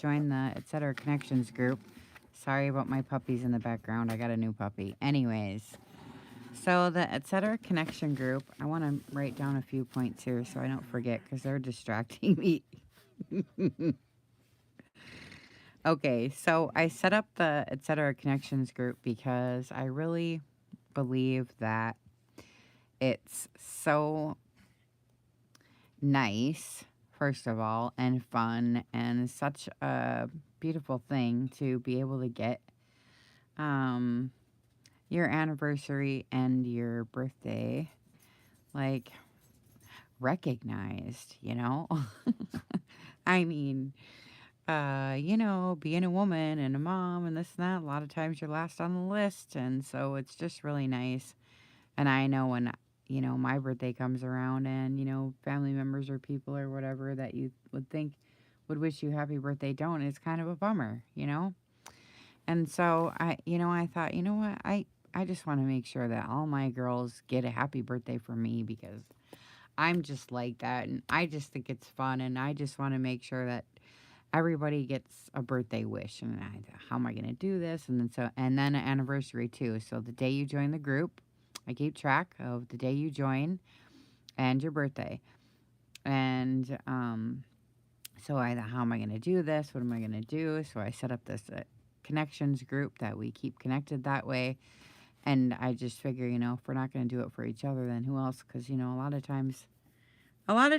join the Etc. Connections group. Sorry about my puppies in the background. I got a new puppy. Anyways, so the Etc. Connection group, I want to write down a few points here so I don't forget because they're distracting me. Okay, so I set up the Etc. Connections group because I really believe that it's so nice, first of all, and fun, and such a beautiful thing to be able to get um, your anniversary and your birthday, like, recognized, you know? I mean, being a woman and a mom and this and that, a lot of times you're last on the list. And so it's just really nice. And I know when, my birthday comes around and, family members or people or whatever that you would think would wish you happy birthday don't, it's kind of a bummer, you know? And so I thought, you know what? I just want to make sure that all my girls get a happy birthday from me because I'm just like that. And I just think it's fun. And I just want to make sure that everybody gets a birthday wish. And how am I going to do this? And then an anniversary too. So the day you join the group, I keep track of the day you join and your birthday. And so I thought, how am I going to do this? What am I going to do? So I set up this connections group that we keep connected that way. And I just figure, if we're not going to do it for each other, then who else? Because, a lot of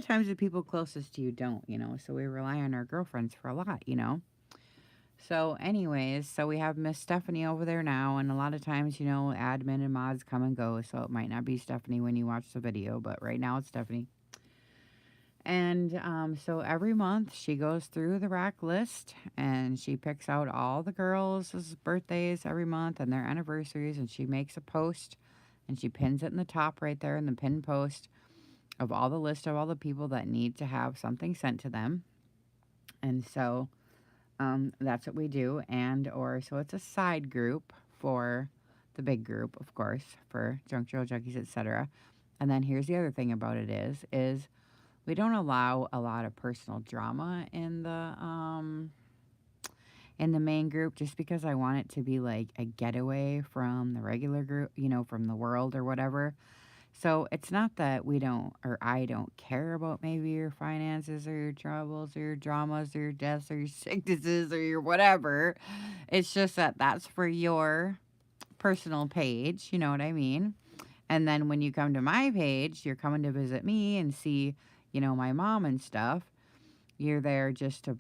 times the people closest to you don't, so we rely on our girlfriends for a lot. So anyways, so we have Miss Stephanie over there now, and a lot of times, admin and mods come and go, so it might not be Stephanie when you watch the video, but right now it's Stephanie. And so every month she goes through the rack list and she picks out all the girls' birthdays every month and their anniversaries, and she makes a post and she pins it in the top right there in the pin post of all the list of all the people that need to have something sent to them. And so that's what we do. So it's a side group for the big group, of course, for Junk Drill Junkies, etc. And then here's the other thing about it is we don't allow a lot of personal drama in the main group just because I want it to be like a getaway from the regular group, from the world or whatever. So it's not that we don't or I don't care about maybe your finances or your troubles or your dramas or your deaths or your sicknesses or your whatever. It's just that that's for your personal page, you know what I mean? And then when you come to my page, you're coming to visit me and see, my mom and stuff. You're there just to,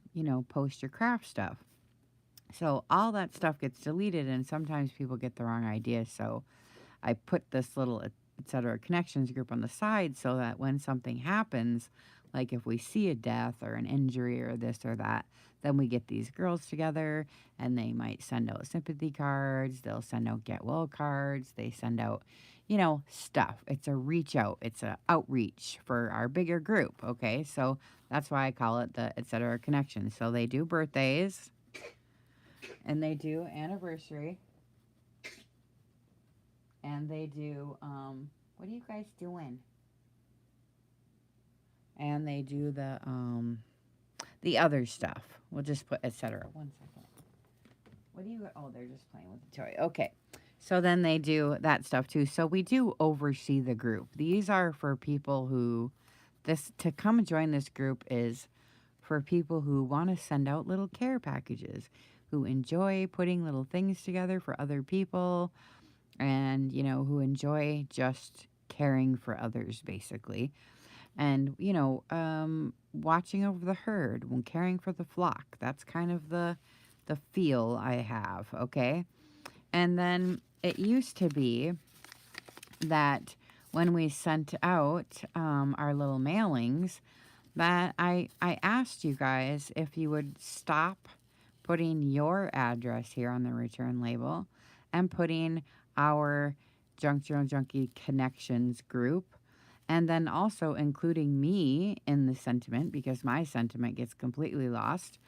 post your craft stuff. So all that stuff gets deleted and sometimes people get the wrong idea. So I put this little etc. connections group on the side so that when something happens, like if we see a death or an injury or this or that, then we get these girls together and they might send out sympathy cards, they'll send out get well cards, they send out, stuff. It's a reach out, it's a outreach for our bigger group, okay? So that's why I call it the etc. connection. So they do birthdays and they do anniversary and they do what are you guys doing? And they do the other stuff. We'll just put etc. 1 second. What do you oh, they're just playing with the toy. Okay. So then they do that stuff too. So we do oversee the group. These are for people who this to come join this group is for people who want to send out little care packages, who enjoy putting little things together for other people, and who enjoy just caring for others basically, and watching over the herd when caring for the flock. That's kind of the feel I have. Okay. And then it used to be that when we sent out our little mailings, that I asked you guys if you would stop putting your address here on the return label and putting our Junk Journal Junkie Connections group, and then also including me in the sentiment because my sentiment gets completely lost.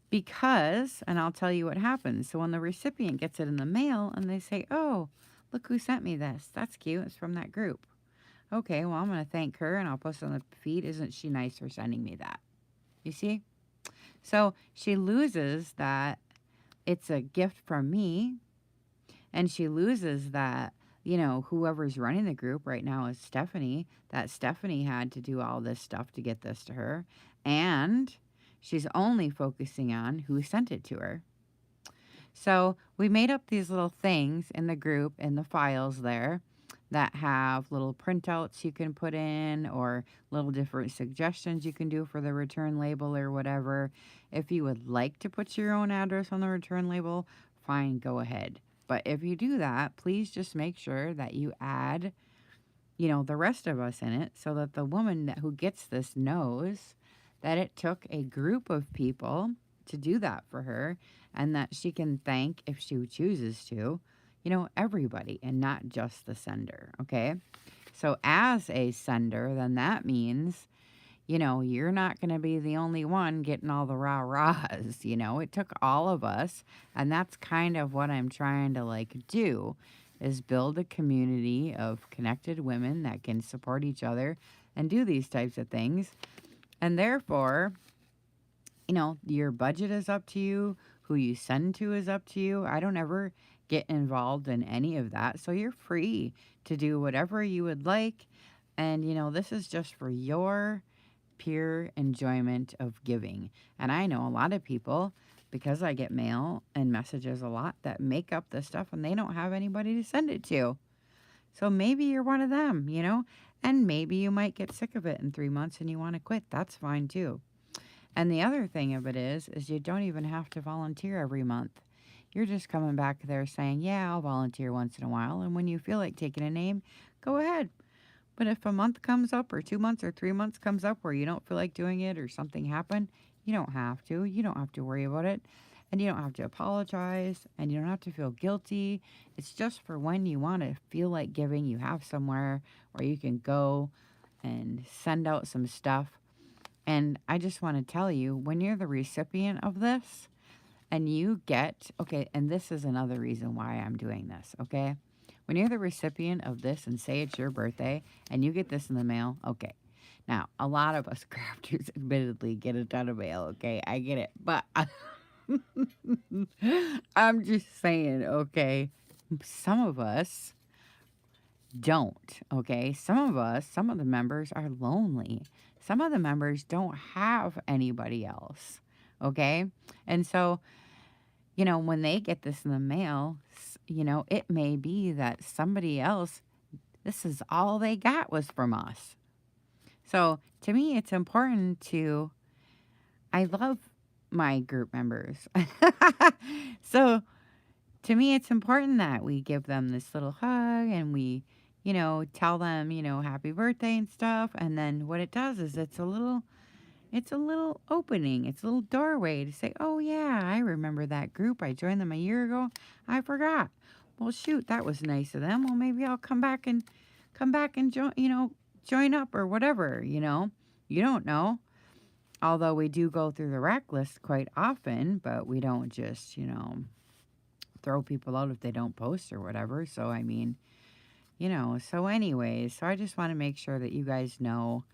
Because, and I'll tell you what happens. So when the recipient gets it in the mail and they say, oh, look who sent me this. That's cute. It's from that group. Okay, well, I'm going to thank her and I'll post it on the feed. Isn't she nice for sending me that? You see? So she loses that it's a gift from me, and she loses that, whoever's running the group right now is Stephanie, that Stephanie had to do all this stuff to get this to her. And she's only focusing on who sent it to her. So we made up these little things in the group, in the files there, that have little printouts you can put in or little different suggestions you can do for the return label or whatever. If you would like to put your own address on the return label, fine, go ahead. But if you do that, please just make sure that you add, the rest of us in it so that the woman who gets this knows that it took a group of people to do that for her, and that she can thank, if she chooses to, everybody and not just the sender. Okay. So as a sender, then that means, you're not going to be the only one getting all the rah rahs. It took all of us. And that's kind of what I'm trying to do, is build a community of connected women that can support each other and do these types of things. And therefore, your budget is up to you. Who you send to is up to you. I don't ever get involved in any of that. So you're free to do whatever you would like. And, this is just for your pure enjoyment of giving. And I know a lot of people, because I get mail and messages a lot, that make up this stuff and they don't have anybody to send it to. So maybe you're one of them, and maybe you might get sick of it in 3 months and you want to quit. That's fine too. And the other thing of it is you don't even have to volunteer every month. You're just coming back there saying, yeah, I'll volunteer once in a while. And when you feel like taking a name, go ahead. But if a month comes up or 2 months or 3 months comes up where you don't feel like doing it or something happened, you don't have to. You don't have to worry about it. And you don't have to apologize. And you don't have to feel guilty. It's just for when you want to feel like giving. You have somewhere where you can go and send out some stuff. And I just want to tell you, when you're the recipient of this and you get, okay, and this is another reason why I'm doing this, okay? When you're the recipient of this and say it's your birthday and you get this in the mail, okay. Now, a lot of us crafters admittedly get a ton of mail, okay? I get it. But I'm just saying, okay? Some of us don't, okay? Some of the members are lonely. Some of the members don't have anybody else, okay? And so, when they get this in the mail, it may be that somebody else, this is all they got was from us. So to me, it's important I love my group members. So to me, it's important that we give them this little hug and we, tell them, happy birthday and stuff. And then what it does is it's a little opening. It's a little doorway to say, oh yeah, I remember that group. I joined them a year ago. I forgot. Well, shoot, that was nice of them. Well, maybe I'll come back and join up or whatever, You don't know. Although we do go through the rack list quite often, but we don't just, throw people out if they don't post or whatever. So, I mean, so anyways, so I just want to make sure that you guys know,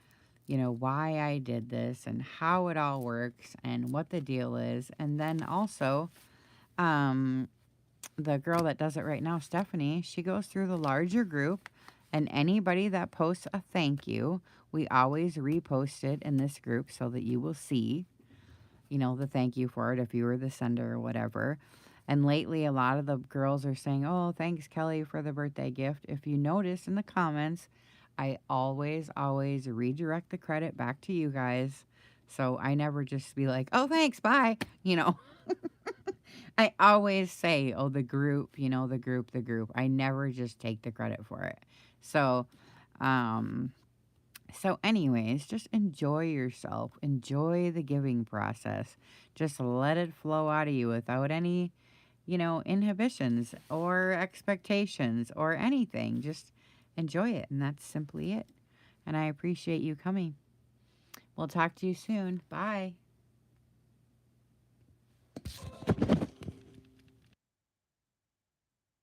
why I did this and how it all works and what the deal is. And then also, the girl that does it right now, Stephanie, she goes through the larger group, and anybody that posts a thank you, we always repost it in this group so that you will see, the thank you for it if you were the sender or whatever. And lately, a lot of the girls are saying, oh, thanks, Kelly, for the birthday gift. If you notice in the comments, I always redirect the credit back to you guys. So I never just be like, oh, thanks, bye. I always say, oh, the group, the group. I never just take the credit for it. Um, so anyways, just enjoy yourself. Enjoy the giving process. Just let it flow out of you without any, inhibitions or expectations or anything. Just enjoy it. And that's simply it. And I appreciate you coming. We'll talk to you soon. Bye.